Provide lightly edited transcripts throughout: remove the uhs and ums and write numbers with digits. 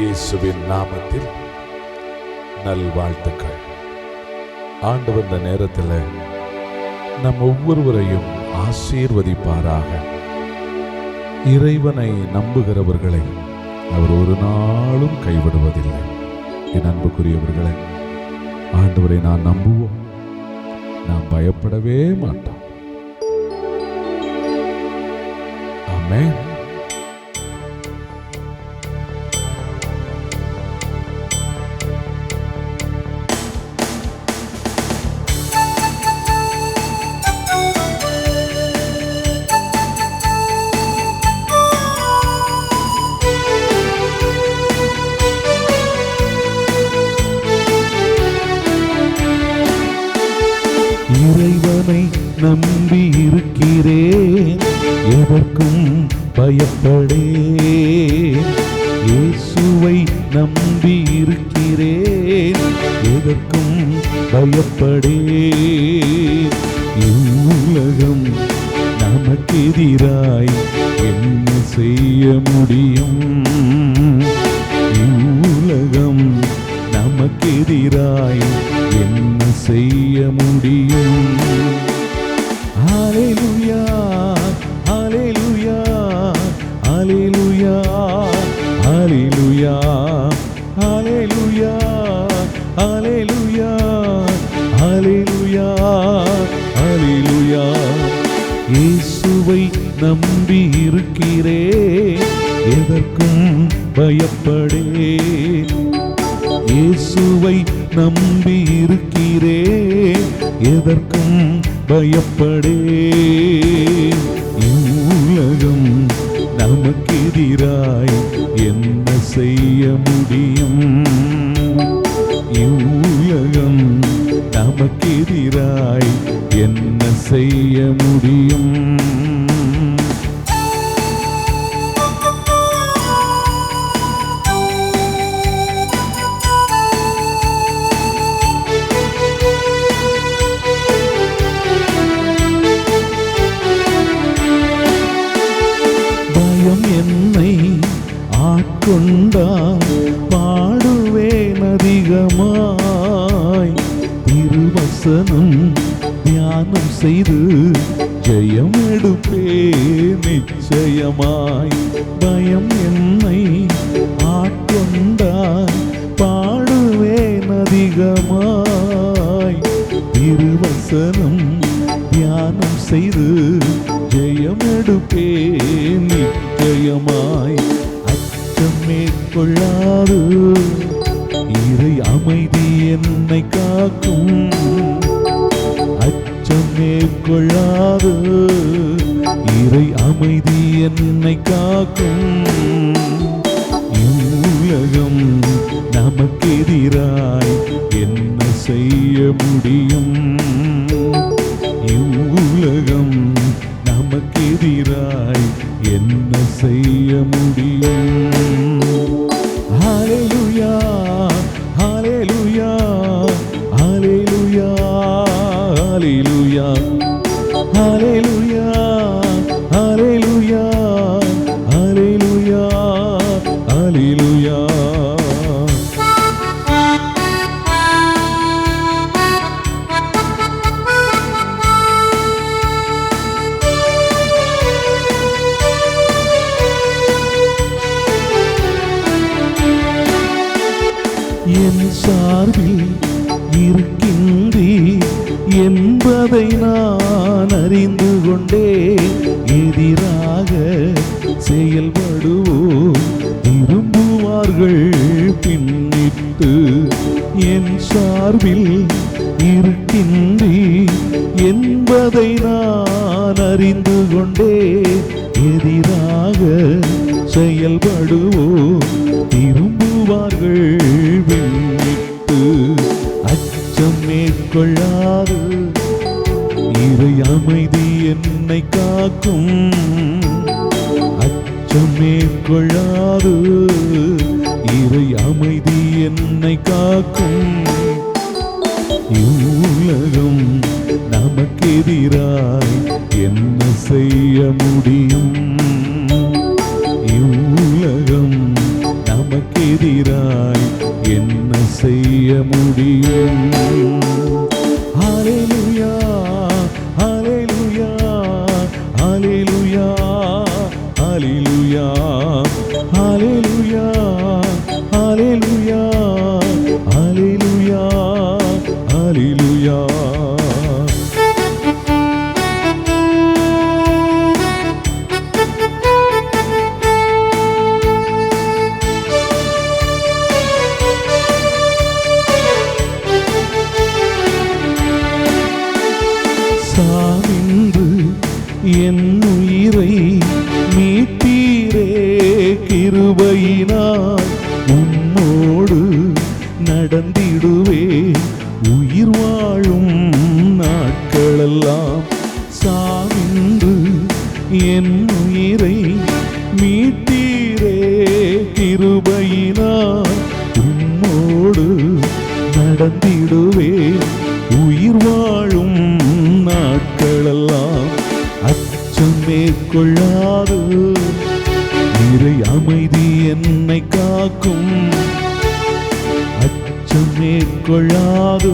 இயேசுவின் நாமத்தில் நல்வாழ்த்துக்கள். ஆண்டவர் இந்த நேரத்தில் நம் ஒவ்வொருவரையும் ஆசீர்வதிப்பாராக. இறைவனை நம்புகிறவர்களை அவர் ஒரு நாளும் கைவிடுவதில்லை. என் அன்புக்குரியவர்களை, ஆண்டவரை நான் நம்புவோம், நாம் பயப்படவே மாட்டோம். ஆமென். இறைவனை நம்பி இருக்கிறேன், எதற்கும் பயப்படேன். இயேசுவை நம்பி இருக்கிறேன், எதற்கும் பயப்படேன். இவ்வுலகம் நமக்கெதிராய் என்ன செய்ய முடியும்? இவ்வுலகம் நமக்கெதிராய் என்ன செய்ய முடியும்? ஹல்லேலூயா, ஹல்லேலூயா, ஹல்லேலூயா, ஹல்லேலூயா, ஹல்லேலூயா, ஹல்லேலூயா, ஹல்லேலூயா, ஹல்லேலூயா. இயேசுவை நம்பி இருக்கிறேன், எதற்கும் பயப்படேன். இயேசுவை நம்பி இருக்கிறேன், எதற்கும் பயப்படேன். இவ்வுலகம் நமக்கெதிராய் என்ன செய்ய முடியும்? இவ்வுலகம் நமக்கெதிராய் என்ன செய்ய முடியும்? என்னை ஆட்கொண்டால் பாடுவேன் அதிகமாய். திருவசனம் தியானம் செய்து ஜெயம் எடுப்பேன் நிச்சயமாய். பயம் என்னை ஆட்கொண்டால் பாடுவேன் அதிகமாய். திருவசனம் தியானம் செய்து ஜெயம் எடுப்பேன் நிச்சயமாய். அச்சம் மேற்கொள்ளாது இறை அமைதி என்னை காக்கும். அச்சம் மேற்கொள்ளாது இறை அமைதி என்னை காக்கும். இவ்வுலகம் நமக்கெதிராய் என்ன செய்ய முடியும்? இவ்வுலகம் நமக்கெதிராய் என்ன செய்ய முடியும்? ஹல்லேலூயா, ஹல்லேலூயா, ஹல்லேலூயா, ஹல்லேலூயா, ஹல்லேலூயா, ஹல்லேலூயா, ஹல்லேலூயா, ஹல்லேலூயா. என் சார்பில் இருக்கின்றீர் என்பதை நான் அறிந்து கொண்டேன். எதிராக செயல்படுவோர் திரும்புவார்கள் பின்னிட்டு. என் சார்பில் இருக்கின்றீர் என்பதை நான் அறிந்து கொண்டேன். எதிராக செயல்படுவோர் திரும்புவார்கள் பின்னிட்டு. அச்சம் மேற்கொள்ளாது இறை அமைதி என்னை காக்கும். அச்சம் மேற்கொள்ளாது இறை அமைதி என்னை காக்கும். இவ்வுலகம் நமக்கெதிராய் என்ன செய்ய முடியும்? இவ்வுலகம் நமக்கெதிராய் முடியும். ஹல்லேலூயா, ஹல்லேலூயா, ஹல்லேலூயா, ஹல்லேலூயா, ஹல்லேலூயா, ஹல்லேலூயா, ஹல்லேலூயா, ஹல்லேலூயா. சாவின்று என் உயிரை மீட்டீரே, கிருபையினால் உம்மோடு நடந்திடுவே உயிர் வாழும் நாட்களெல்லாம். சாவின்று என் உயிரை மீட்டீரே, கிருபையினால் உம்மோடு நடந்திடுவே உயிர் வாழும் நாட்களெல்லாம். அச்சம் மேற்கொள்ளாது இறை அமைதி என்னை காக்கும். அச்சம் மேற்கொள்ளாது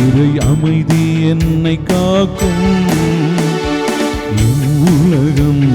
இறை அமைதி என்னை காக்கும். இவ்வுலகம்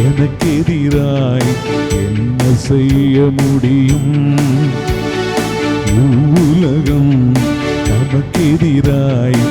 எனக்கெதிராய் என்ன செய்ய முடியும்? இவ்வுலகம் நமக்கெதிராய்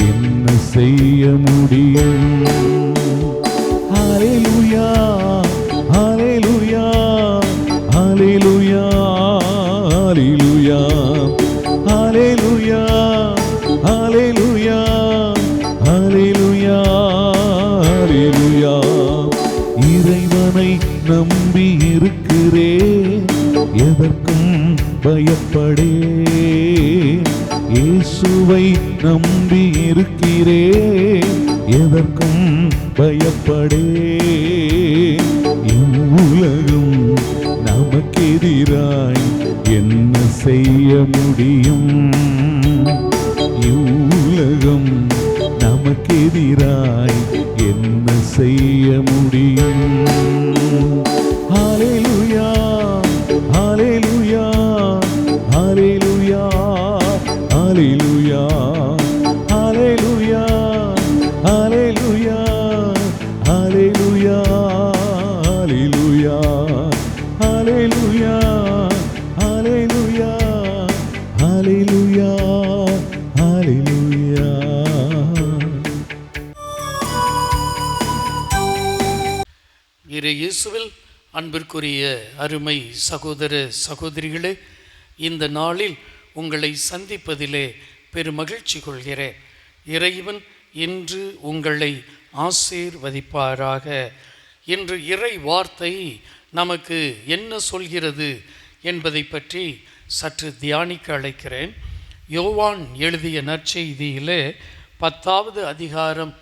என்ன செய்ய முடியும்? ஹல்லேலூயா, ஹல்லேலூயா, ஹல்லேலூயா, ஹல்லேலூயா, ஹல்லேலூயா, ஹல்லேலூயா, ஹல்லேலூயா, ஹல்லேலூயா. இறைவனை நம்பி இருக்கிறேன், எதற்கும் பயப்படேன். இயேசுவை நம்பி இருக்கிறேன், எதற்கும் பயப்படேன். இவ்வுலகம் நமக்கெதிராய் என்ன செய்ய முடியும்? இவ்வுலகம் நமக்கெதிராய் என்ன செய்ய முடியும்? ஹல்லேலூயா, ஹல்லேலூயா, ஹல்லேலூயா, ஹல்லேலூயா, ஹல்லேலூயா, ஹல்லேலூயா, ஹல்லேலூயா, ஹல்லேலூயா, ஹல்லேலூயா, ஹல்லேலூயா, ஹல்லேலூயா, ஹல்லேலூயா. இயேசுவில் அன்பிற்குரிய அருமை சகோதர சகோதரிகளே, இந்த நாளில் உங்களை சந்திப்பதிலே பெருமகிழ்ச்சி கொள்கிறேன். இறைவன் இன்று உங்களை ஆசீர்வதிப்பாராக. இன்று இறை வார்த்தை நமக்கு என்ன சொல்கிறது என்பதை பற்றி சற்று தியானிக்க அழைக்கிறேன். யோவான் எழுதிய நற்செய்தியிலே 10வது அதிகாரம்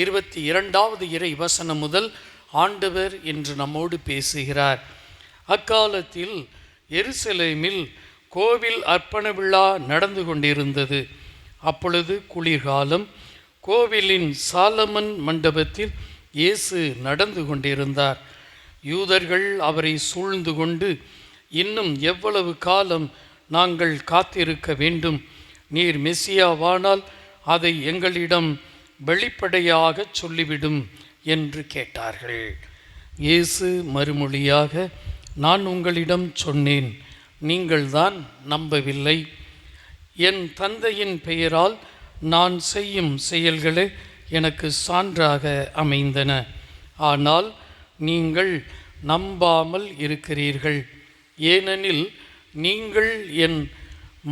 22வது இறை வசனம் முதல் ஆண்டவர் இன்று நம்மோடு பேசுகிறார். அக்காலத்தில் எருசலேமில் கோவில் அர்ப்பண விழா நடந்து கொண்டிருந்தது. அப்பொழுது குளிர்காலம். கோவிலின் சாலமன் மண்டபத்தில் இயேசு நடந்து கொண்டிருந்தார். யூதர்கள் அவரை சூழ்ந்து கொண்டு, இன்னும் எவ்வளவு காலம் நாங்கள் காத்திருக்க வேண்டும்? நீர் மெசியாவானால் அதை எங்களிடம் வெளிப்படையாக சொல்லிவிடும் என்று கேட்டார்கள். இயேசு மறுமொழியாக, நான் உங்களிடம் சொன்னேன், நீங்கள்தான் நம்பவில்லை. என் தந்தையின் பெயரால் நான் செய்யும் செயல்களே எனக்கு சான்றாக அமைந்தன. ஆனால் நீங்கள் நம்பாமல் இருக்கிறீர்கள். ஏனெனில் நீங்கள் என்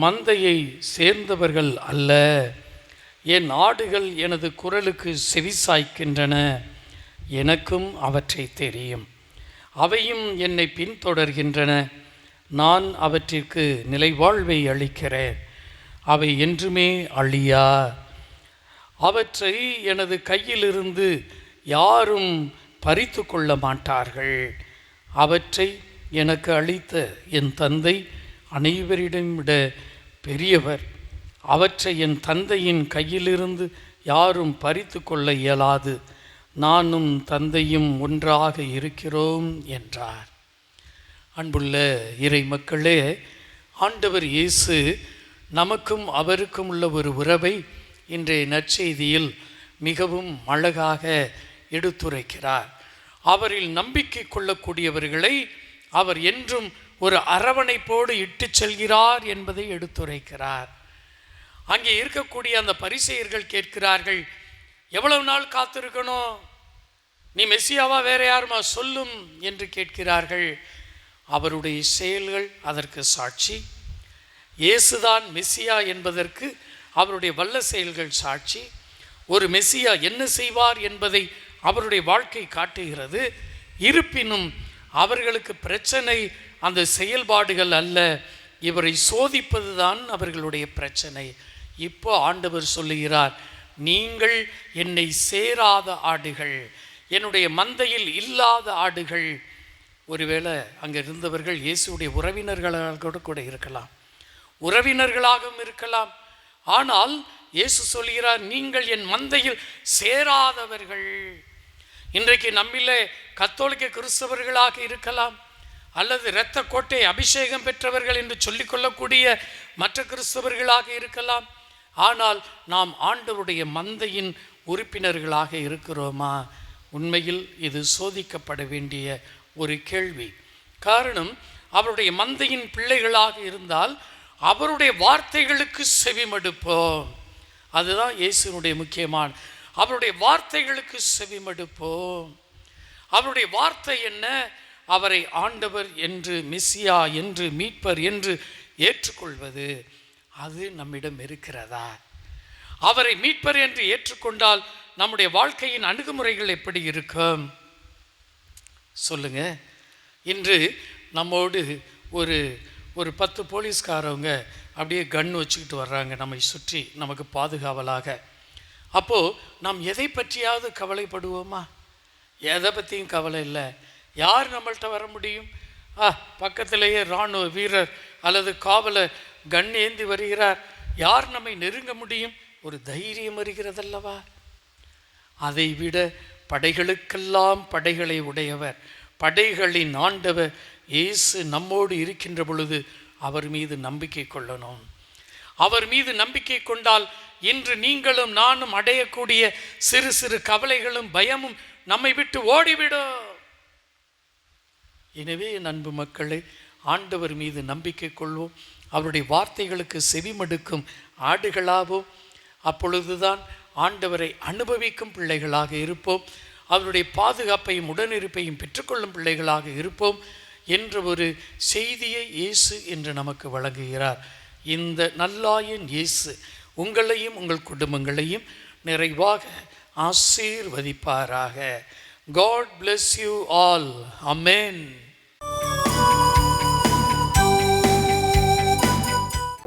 மந்தையை சேர்ந்தவர்கள் அல்ல. என் ஆடுகள் எனது குரலுக்கு செவிசாய்க்கின்றன. எனக்கும் அவற்றை தெரியும். அவையும் என்னை பின்தொடர்கின்றன. நான் அவற்றிற்கு நிலைவாழ்வை அளிக்கிறேன். அவை என்றுமே அழியா. அவற்றை எனது கையிலிருந்து யாரும் பறித்து கொள்ள மாட்டார்கள். அவற்றை எனக்கு அளித்த என் தந்தை அனைவரிடம் விட பெரியவர். அவற்றை என் தந்தையின் கையிலிருந்து யாரும் பறித்து கொள்ள இயலாது. நானும் தந்தையும் ஒன்றாக இருக்கிறோம் என்றார். அன்புள்ள இறை மக்களே, ஆண்டவர் இயேசு நமக்கும் அவருக்கும் உள்ள ஒரு உறவை இன்றைய நற்செய்தியில் மிகவும் அழகாக எடுத்துரைக்கிறார். அவரில் நம்பிக்கை கொள்ளக்கூடியவர்களை அவர் என்றும் ஒரு அரவணைப்போடு இட்டு செல்கிறார் என்பதை எடுத்துரைக்கிறார். அங்கே இருக்கக்கூடிய அந்த பரிசேயர்கள் கேட்கிறார்கள், எவ்வளவு நாள் காத்திருக்கணும்? நீ மெசியாவா வேற யாருமா சொல்லும் என்று கேட்கிறார்கள். அவருடைய செயல்கள் அதற்கு சாட்சி. இயேசுதான் மெசியா என்பதற்கு அவருடைய வல்ல செயல்கள் சாட்சி. ஒரு மெசியா என்ன செய்வார் என்பதை அவருடைய வாழ்க்கை காட்டுகிறது. இருப்பினும் அவர்களுக்கு பிரச்சனை அந்த செயல்பாடுகள் அல்ல, இவரை சோதிப்பதுதான் அவர்களுடைய பிரச்சனை. இப்போ ஆண்டவர் சொல்லுகிறார், நீங்கள் என்னை சேராத ஆடுகள், என்னுடைய மந்தையில் இல்லாத ஆடுகள். ஒருவேளை அங்கே இருந்தவர்கள் இயேசுடைய உறவினர்களாக கூட இருக்கலாம், உறவினர்களாகவும் இருக்கலாம். ஆனால் இயேசு சொல்கிறார், நீங்கள் என் மந்தையில் சேராதவர்கள். இன்றைக்கு நம்மிலே கத்தோலிக்க கிறிஸ்தவர்களாக இருக்கலாம், அல்லது இரத்த கோட்டை அபிஷேகம் பெற்றவர்கள் என்று சொல்லிக்கொள்ளக்கூடிய மற்ற கிறிஸ்தவர்களாக இருக்கலாம். ஆனால் நாம் ஆண்டவருடைய மந்தையின் உறுப்பினர்களாக இருக்கிறோமா? உண்மையில் இது சோதிக்கப்பட வேண்டிய ஒரு கேள்வி. காரணம், அவருடைய மந்தையின் பிள்ளைகளாக இருந்தால் அவருடைய வார்த்தைகளுக்கு செவிமடுப்போம். அதுதான் இயேசுனுடைய முக்கியமான, அவருடைய வார்த்தைகளுக்கு செவிமடுப்போம். அவருடைய வார்த்தை என்ன? அவரை ஆண்டவர் என்று, மெசியா என்று, மீட்பர் என்று ஏற்றுக்கொள்வது. அது நம்மிடம் இருக்கிறதா? அவரை மீட்பர் என்று ஏற்றுக்கொண்டால் நம்முடைய வாழ்க்கையின் அணுகுமுறைகள் எப்படி இருக்கும் சொல்லுங்க. இன்று நம்மோடு ஒரு 10 போலீஸ்காரவங்க அப்படியே கன் வச்சுக்கிட்டு வர்றாங்க நம்மை சுற்றி, நமக்கு பாதுகாவலாக. அப்போது நாம் எதை பற்றியாவது கவலைப்படுவோமா? எதை பற்றியும் கவலை இல்லை. யார் நம்மள்கிட்ட வர முடியும்? பக்கத்திலேயே இராணுவ வீரர் அல்லது காவலர் கண் ஏந்தி வருகிறார், யார் நம்மை நெருங்க முடியும்? ஒரு தைரியம் வருகிறதல்லவா? அதை விட படைகளுக்கெல்லாம் படைகளை உடையவர், படைகளின் ஆண்டவர் இயேசு நம்மோடு இருக்கின்ற பொழுது அவர் மீது நம்பிக்கை கொள்ளணும். அவர் மீது நம்பிக்கை கொண்டால் இன்று நீங்களும் நானும் அடையக்கூடிய சிறு சிறு கவலைகளும் பயமும் நம்மை விட்டு ஓடிவிடும். எனவே என் அன்பு மக்களை, ஆண்டவர் மீது நம்பிக்கை கொள்வோம், அவருடைய வார்த்தைகளுக்கு செவிமடுக்கும் ஆடுகளாவோம். அப்பொழுதுதான் ஆண்டவரை அனுபவிக்கும் பிள்ளைகளாக இருப்போம், அவருடைய பாதுகாப்பையும் உடனிருப்பையும் பெற்றுக்கொள்ளும் பிள்ளைகளாக இருப்போம் என்ற ஒரு செய்தியை இயேசு என்று நமக்கு வழங்குகிறார். இந்த நல்லாயன் இயேசு உங்களையும் உங்கள் குடும்பங்களையும் நிறைவாக ஆசீர்வதிப்பாராக. God bless you all. Amen.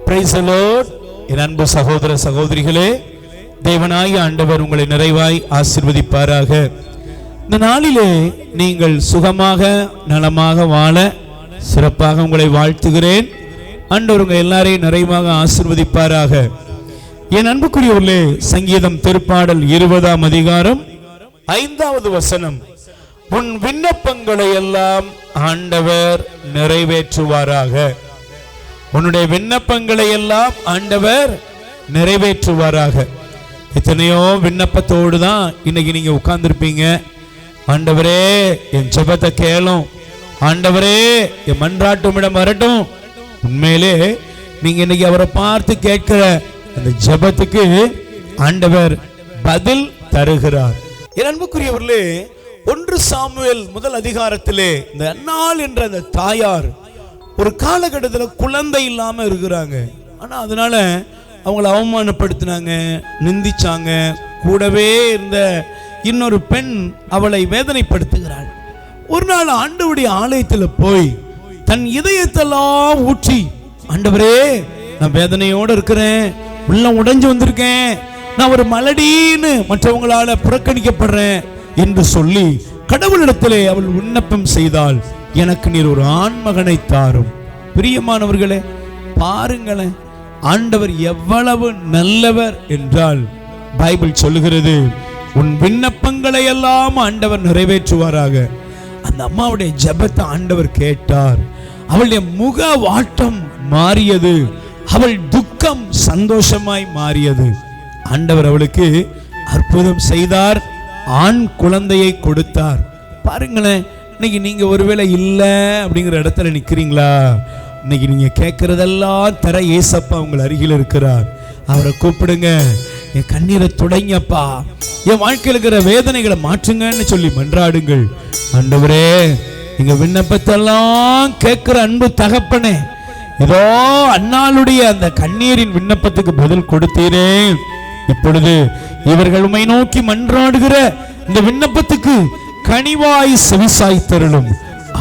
Praise the Lord. என் அன்பு சகோதர சகோதரிகளே, தேவனாகிய ஆண்டவர் உங்களை நிறைவாய் ஆசீர்வதிப்பாராக. இந்த நாளிலே நீங்கள் சுகமாக நலமாக வாழ சிறப்பாக உங்களை வாழ்த்துகிறேன். ஆண்டவர் உங்கள் எல்லாரையும் நிறைவாக ஆசீர்வதிப்பாராக. என் அன்புக்குரியவர்களே, சங்கீதம் திருப்பாடல் 20ஆம் அதிகாரம் 5வது வசனம், உன் விண்ணப்பங்களை எல்லாம் ஆண்டவர் நிறைவேற்றுவாராக. உன்னுடைய விண்ணப்பங்களை எல்லாம் ஆண்டவர் நிறைவேற்றுவாராக. எத்தனையோ விண்ணப்பத்தோடு தான் இன்னைக்கு நீங்க உட்கார்ந்துருப்பீங்க. ஆண்டவரே என் ஜெபத்தை கேளும், ஆண்டவரே என் மன்றாட்டுமிடம் வரட்டும். உண்மையிலே நீங்க இன்னைக்கு அவரை பார்த்து கேட்கிற அந்த ஜெபத்துக்கு ஆண்டவர் பதில் தருகிறார். என் அன்புக்குரியவர்களே, 1 சாமுவேல் 1 அதிகாரத்திலே இந்த அன்னாள் என்ற அந்த தாயார் ஒரு காலகட்டத்தில் குழந்தை இல்லாம இருக்கிறாங்க. ஆனா அதனால அவங்கள அவமானப்படுத்தினாங்க, நிந்திச்சாங்க. கூடவே இருந்த இன்னொரு பெண் அவளை வேதனைப்படுத்துகிறாள். ஒரு நாள் ஆண்டவருடைய ஆலயத்தில் போய் தன் இதயத்தெல்லாம் ஊற்றி, ஆண்டவரே நான் வேதனையோடு இருக்கிறேன், உள்ளம் உடைஞ்சு வந்திருக்கேன், நான் ஒரு மலடின்னு மற்றவங்களால புறக்கணிக்கப்படுறேன் என்று சொல்லி கடவுளிடத்திலே அவள் விண்ணப்பம் செய்தாள், எனக்கு நீர் ஒரு ஆண்மகனை தாரும். பிரியமானவர்களே, பாருங்களேன் ஆண்டவர் எவ்வளவு நல்லவர் என்றால், பைபிள் சொல்லுகிறது உன் விண்ணப்பங்களை எல்லாம் ஆண்டவர் நிறைவேற்றுவாராக. அந்த அம்மாவுடைய ஜெபத்தை ஆண்டவர் கேட்டார். அவளுடைய முக வாட்டம் மாறியது. அவள் துக்கம் சந்தோஷமாய் மாறியது. ஆண்டவர் அவளுக்கு அற்புதம் செய்தார், ஆண் குழந்தையை கொடுத்தார். பாருங்களேன், இன்னைக்கு நீங்க ஒருவேளை இல்லை அப்படிங்கிற இடத்துல நிக்கிறீங்களா? இன்னைக்கு நீங்க கேட்கறதெல்லாம் தர ஏசப்பா உங்கள் அருகில் இருக்கிறார். அவரை கூப்பிடுங்க. என் கண்ணீரை துடைங்கப்பா, என் வாழ்க்கையில் இருக்கிற வேதனைகளை மாற்றுங்கன்னு சொல்லி மன்றாடுங்கள். ஆண்டவரே, நீங்க விண்ணப்பத்தெல்லாம் கேட்கிற அன்பு தகப்பனே, ஏதோ அன்னாளுடைய அந்த கண்ணீரின் விண்ணப்பத்துக்கு பதில் கொடுத்தீரே. இப்பொழுது இவர்கள் உம்மை நோக்கி மன்றாடுகிற இந்த விண்ணப்பத்துக்கு கனிவாய் செவிசாய் தருளும்,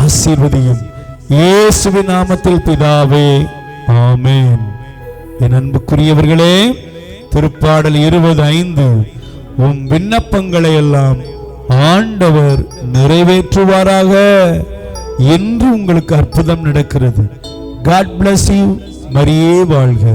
ஆசீர்வதியும். இயேசுவின் நாமத்தில் பிதாவே, ஆமென். என் அன்புக்குரியவர்களே, திருப்பாடல் 20:5, உம் விண்ணப்பங்களை எல்லாம் ஆண்டவர் நிறைவேற்றுவாராக என்று உங்களுக்கு அற்புதம் நடக்கிறது. God bless you. மரியே வாழ்க.